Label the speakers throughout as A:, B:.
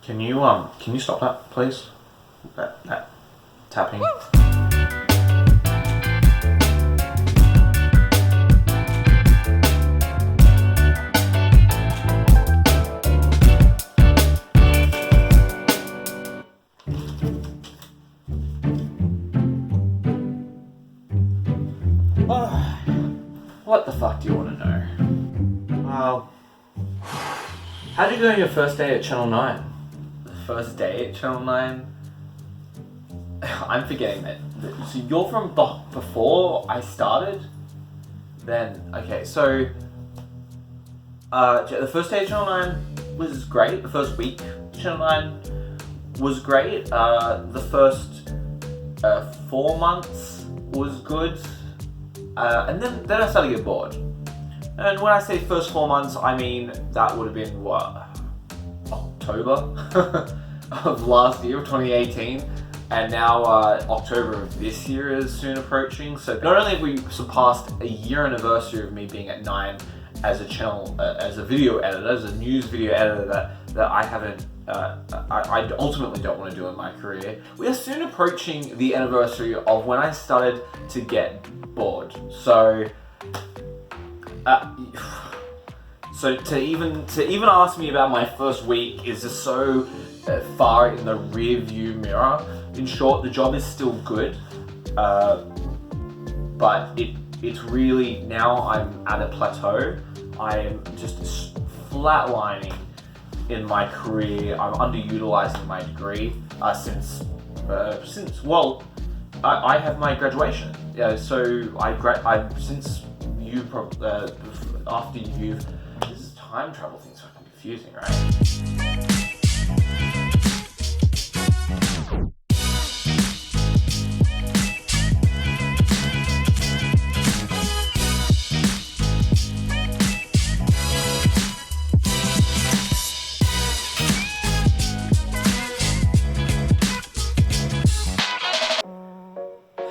A: Can you stop that, please? That tapping. What the fuck do you want to know? Well, how'd you go on your first day at Channel 9? The first day at Channel 9? I'm forgetting that. So you're from before I started? Then, okay, so the first day at Channel 9 was great. The first week at Channel 9 was great. The first 4 months was good. And then I started to get bored. And when I say first 4 months, I mean that would have been what? October of last year, 2018. And now October of this year is soon approaching. So not only have we surpassed a year anniversary of me being at 9 as a channel, as a video editor, as a news video editor that I haven't, I ultimately don't want to do in my career. We are soon approaching the anniversary of when I started to get bored. So to even ask me about my first week is just so far in the rear view mirror. In short, the job is still good, but it's really, now I'm at a plateau. I am just flatlining in my career. I'm underutilizing my degree since I have my graduation. So since you after you've, this is time travel thing's fucking confusing, right?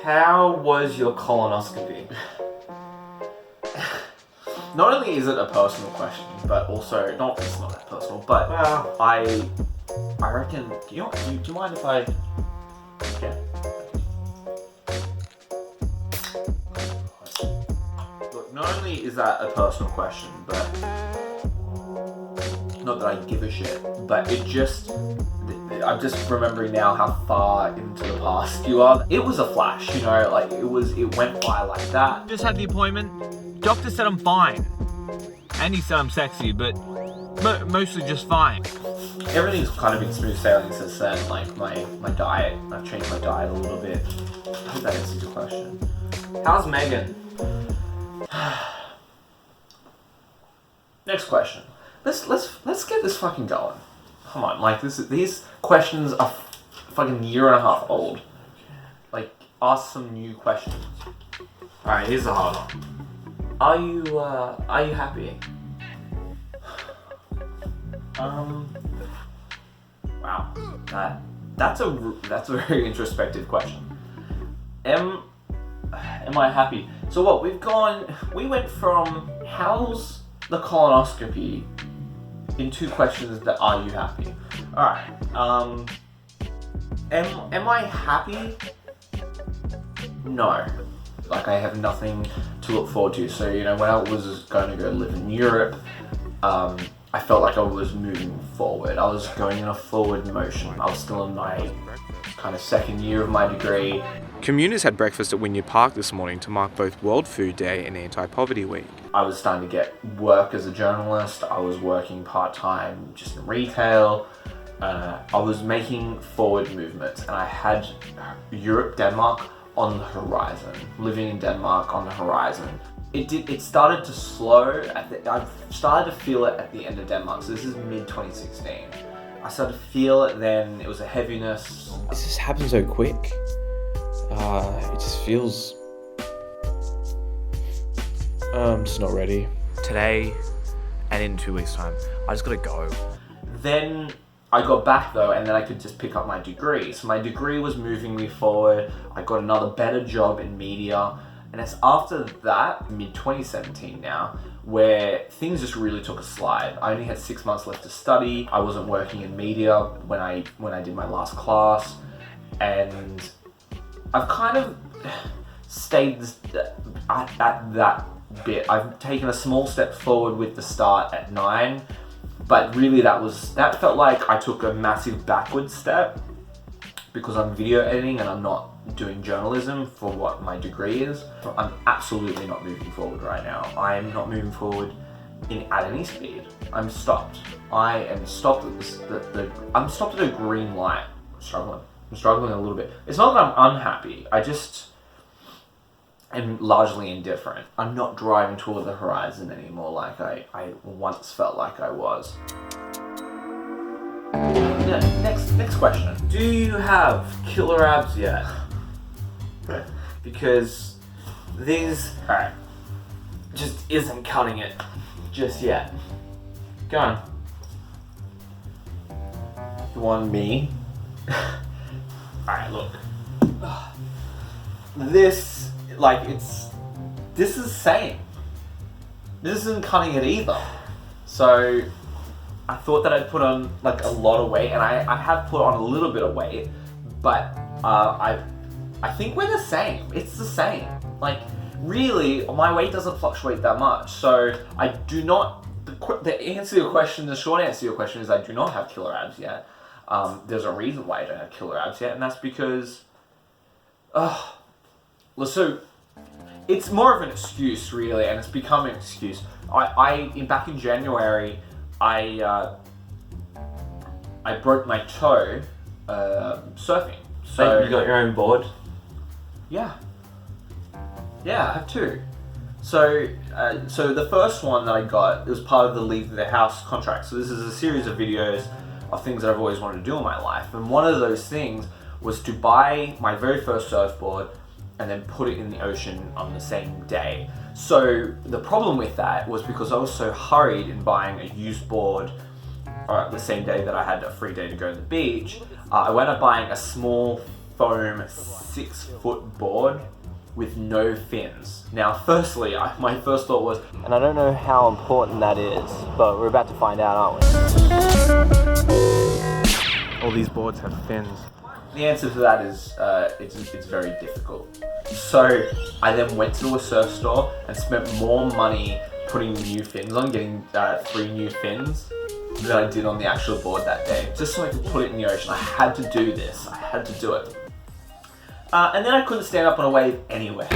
A: How was your colonoscopy? Not only is it a personal question, but also, it's not that personal, but I reckon, do you mind if I, okay. Look, not only is that a personal question, but, not that I give a shit, but I'm just remembering now how far into the past you are. It was a flash, like it went by like that.
B: Just had the appointment. Doctor said I'm fine. And he said I'm sexy, but mostly just fine.
A: Everything's kind of been smooth sailing since then. Like my diet, I've changed my diet a little bit. I hope that answers your question. How's Megan? Next question. Let's get this fucking going. Come on, like these questions are fucking year and a half old. Like, ask some new questions. Alright, here's the hard one. Are you happy? Wow, that's a very introspective question. Am I happy? So what, we went from how's the colonoscopy in 2 questions that are you happy? Alright, am I happy? No. Like, I have nothing to look forward to. So, when I was going to go live in Europe, I felt like I was moving forward. I was going in a forward motion. I was still in my kind of second year of my degree.
C: Commuters had breakfast at Wynyard Park this morning to mark both World Food Day and Anti-Poverty Week.
A: I was starting to get work as a journalist. I was working part-time just in retail. I was making forward movements, and I had Europe, Denmark on the horizon. Living in Denmark on the horizon. It started to slow. I started to feel it at the end of Denmark. So this is mid-2016. I started to feel it then. It was a heaviness.
C: This just happened so quick. It just feels... I'm just not ready. Today and in 2 weeks' time, I just gotta go.
A: Then I got back though, and then I could just pick up my degree. So my degree was moving me forward. I got another better job in media, And it's after that, mid 2017 now, where things just really took a slide. I only had 6 months left to study. I wasn't working in media when I did my last class, and I've kind of stayed at that bit. I've taken a small step forward with the start at 9, but really that felt like I took a massive backward step because I'm video editing and I'm not doing journalism for what my degree is. I'm absolutely not moving forward right now. I am not moving forward at any speed. I'm stopped. I am stopped at I'm stopped at a green light. I'm struggling a little bit. It's not that I'm unhappy. I just am largely indifferent. I'm not driving toward the horizon anymore like I once felt like I was. Next question. Do you have killer abs yet? Because these, alright, just isn't cutting it just yet. Go on. You want me? Alright, look. This is the same. This isn't cutting it either. So I thought that I'd put on like a lot of weight, and I have put on a little bit of weight, but I think we're the same. It's the same. Like, really, my weight doesn't fluctuate that much. So I do not, the answer to your question, the short answer to your question is I do not have killer abs yet. There's a reason why I don't have killer abs yet, and that's because, so it's more of an excuse really, and it's become an excuse. Back in January, I broke my toe surfing. So
D: you got your own board?
A: Yeah, I have two. So the first one that I got, it was part of the Leave the House contract. So this is a series of videos of things that I've always wanted to do in my life. And one of those things was to buy my very first surfboard and then put it in the ocean on the same day. So the problem with that was because I was so hurried in buying a used board the same day that I had a free day to go to the beach, I wound up buying a small foam 6-foot board with no fins. Now, firstly, my first thought was,
D: And I don't know how important that is, but we're about to find out, aren't we?
C: All these boards have fins.
A: the answer to that is it's very difficult. So I then went to a surf store and spent more money putting new fins on, getting 3 new fins than I did on the actual board that day, just so I could put it in the ocean. I had to do this. I had to do it. And then I couldn't stand up on a wave anywhere.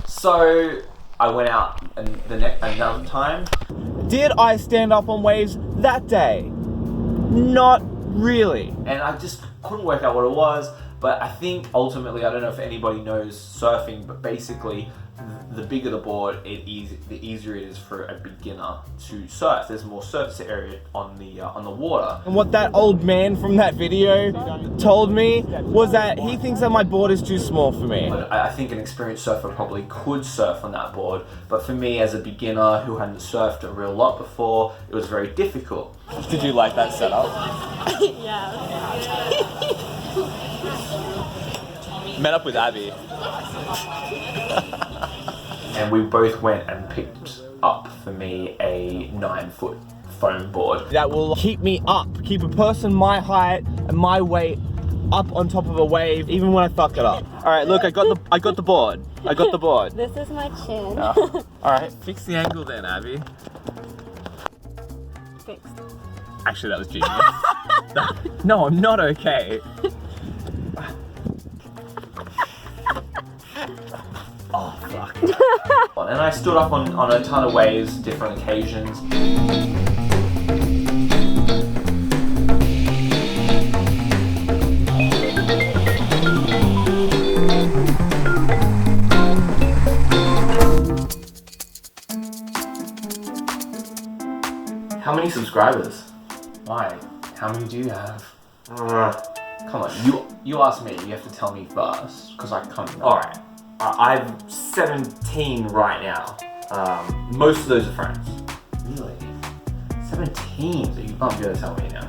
A: So I went out another time.
D: Did I stand up on waves that day? Not really.
A: And I just couldn't work out what it was, but I think ultimately, I don't know if anybody knows surfing, but basically the bigger the board, the easier it is for a beginner to surf. There's more surface area on the water.
D: And what that old man from that video told me was that he thinks that my board is too small for me.
A: But I think an experienced surfer probably could surf on that board, but for me as a beginner who hadn't surfed a real lot before, it was very difficult.
D: Did you like that setup?
E: Yeah.
D: Met up with Abby.
A: And we both went and picked up for me a 9-foot foam board.
D: That will keep me up, keep a person my height and my weight up on top of a wave, even when I fuck it up. All right, look, I got the board. I got the board.
E: This is my chin.
D: All right, fix the angle then, Abby.
E: Fixed.
D: Actually, that was genius. No, I'm not okay. Oh, fuck.
A: And I stood up on a ton of waves, different occasions. How many subscribers? Why? How many do you have? Come on, you ask me, you have to tell me first, because I can't know. Alright. I've 17 right now. Most of those are friends. Really? 17? So you can't be able to tell me now.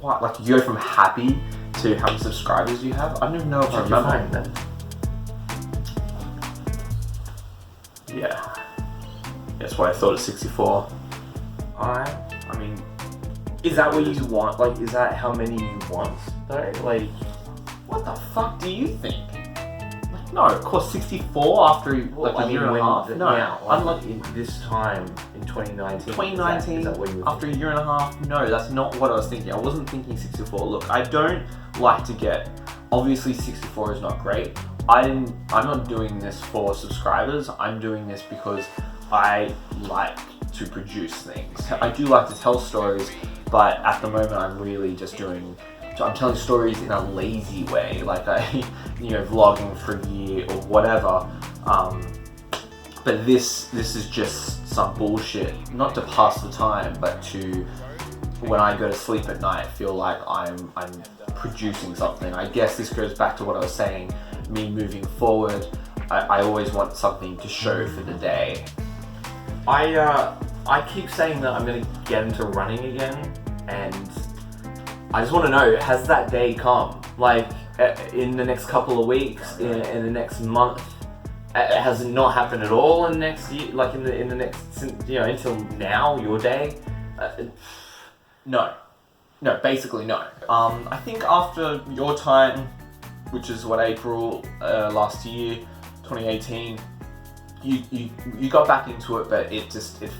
A: What? Like you go from happy to how many subscribers you have. I don't even know if I remember. Yeah. That's why I thought it's 64.
C: Alright. I mean, is that what you want? Like, is that how many you want? Though? Like,
A: What the fuck do you think? No, of course 64 after like a year and a half. No,
C: I'm like in this time in 2019.
A: 2019
C: is that what you were
A: after a year and a half. No, that's not what I was thinking. I wasn't thinking 64. Look, I don't like to get. Obviously, 64 is not great. I'm not doing this for subscribers. I'm doing this because I like to produce things. I do like to tell stories, but at the moment, I'm really just doing. I'm telling stories in a lazy way, like vlogging for a year or whatever. But this is just some bullshit, not to pass the time, but to, when I go to sleep at night, feel like I'm producing something. I guess this goes back to what I was saying, me moving forward. I always want something to show for the day.
C: I keep saying that I'm gonna get into running again, and I just want to know, has that day come? Like, in the next couple of weeks, in the next month? Has it not happened at all in the next year? Like in the next, until now, your day?
A: No, basically no. I think after your time, which is what, April last year, 2018, you got back into it, but it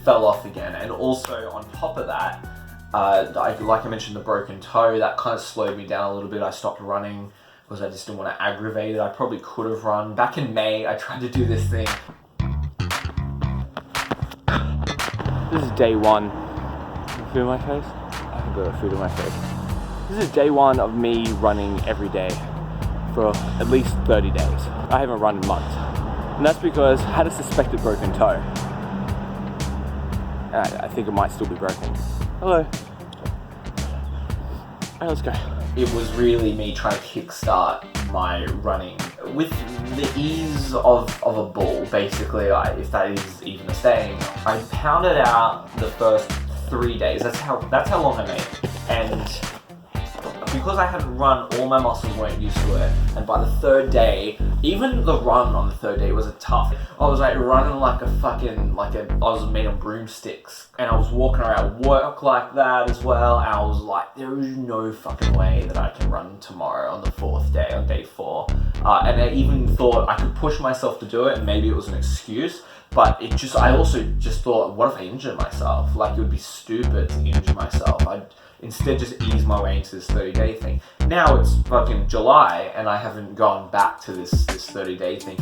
A: fell off again. And also on top of that, like I mentioned, the broken toe, that kind of slowed me down a little bit. I stopped running because I just didn't want to aggravate it. I probably could have run. Back in May, I tried to do this thing.
D: This is day one. Food in my face? I can put food in my face. This is day one of me running every day for at least 30 days. I haven't run in months. And that's because I had a suspected broken toe. I think it might still be broken. Hello. Alright, let's go.
A: It was really me trying to kickstart my running with the ease of a ball, basically, if that is even a saying. I pounded out the first 3 days. That's how long I made it. And because I hadn't run, all my muscles weren't used to it. And by the third day, even the run on the third day was tough. I was like running like I was made of broomsticks. And I was walking around work like that as well. And I was like, there is no fucking way that I can run tomorrow on the fourth day, on day 4. And I even thought I could push myself to do it, and maybe it was an excuse. But I also just thought, what if I injured myself? Like, it would be stupid to injure myself. I'd instead just ease my way into this 30-day thing. Now it's fucking July, and I haven't gone back to this 30-day thing.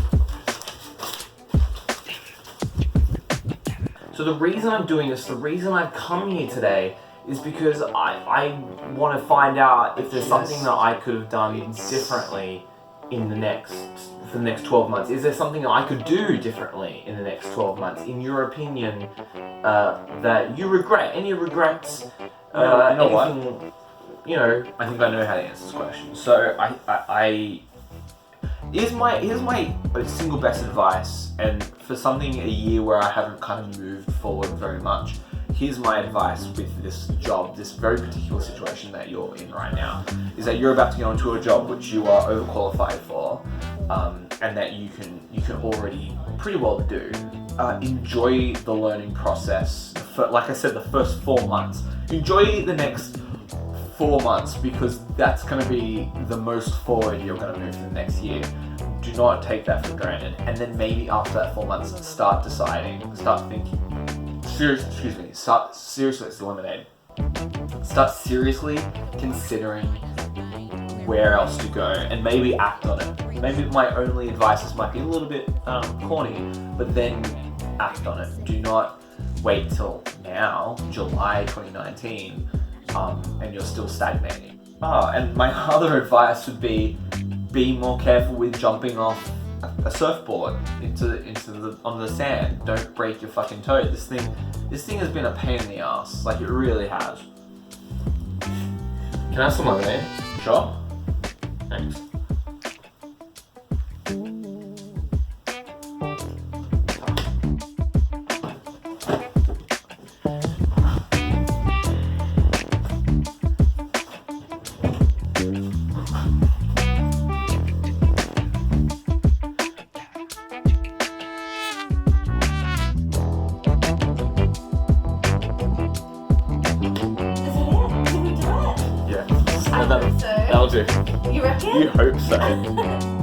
C: So the reason I'm doing this, the reason I've come here today, is because I want to find out if there's something that I could have done differently for the next 12 months. Is there something that I could do differently in the next 12 months, in your opinion, that you regret? Any regrets?
A: You know what?
C: I
A: think I know how to answer this question. So here's my single best advice, and for something a year where I haven't kind of moved forward very much, here's my advice with this job, this very particular situation that you're in right now, is that you're about to go into a job which you are overqualified for, and that you can already pretty well do. Enjoy the learning process. Like I said, the first 4 months. Enjoy the next 4 months, because that's going to be the most forward you're going to move for the next year. Do not take that for granted. And then maybe after that 4 months, start thinking. Seriously, it's lemonade. Start seriously considering where else to go, and maybe act on it. Maybe my only advice, this might be a little bit corny, but then act on it. Do not wait till now, July 2019, and you're still stagnating. And my other advice would be more careful with jumping off a surfboard on the sand. Don't break your fucking toe. This thing has been a pain in the ass. Like, it really has. Can I have some lemonade? Sure. Thanks.
E: I
C: that,
E: hope so.
C: that'll do.
E: You reckon?
C: You hope so.